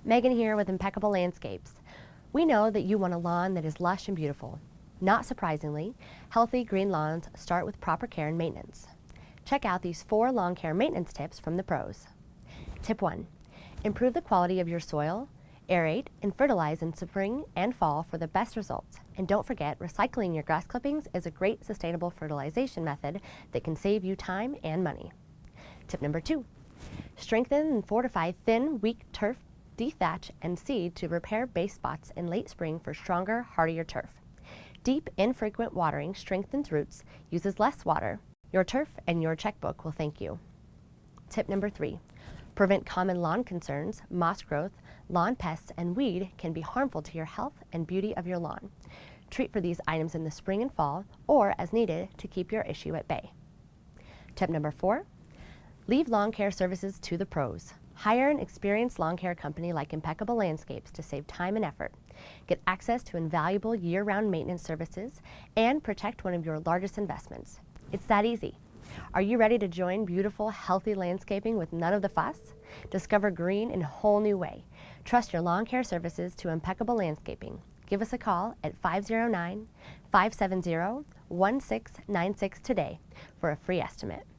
Megan here with Impeccable Landscapes. We know that you want a lawn that is lush and beautiful. Not surprisingly, healthy green lawns start with proper care and maintenance. Check out these 4 lawn care maintenance tips from the pros. Tip 1. Improve the quality of your soil, aerate and fertilize in spring and fall for the best results. And don't forget, recycling your grass clippings is a great sustainable fertilization method that can save you time and money. Tip number 2. Strengthen and fortify thin, weak turf, dethatch and seed to repair base spots in late spring for stronger, hardier turf. Deep, infrequent watering strengthens roots, uses less water. Your turf and your checkbook will thank you. Tip number 3. Prevent common lawn concerns. Moss growth, lawn pests, and weed can be harmful to your health and beauty of your lawn. Treat for these items in the spring and fall, or as needed to keep your issue at bay. Tip number 4. Leave lawn care services to the pros. Hire an experienced lawn care company like Impeccable Landscapes to save time and effort. Get access to invaluable year-round maintenance services and protect one of your largest investments. It's that easy. Are you ready to join beautiful, healthy landscaping with none of the fuss? Discover green in a whole new way. Trust your lawn care services to Impeccable Landscaping. Give us a call at 509-570-1696 today for a free estimate.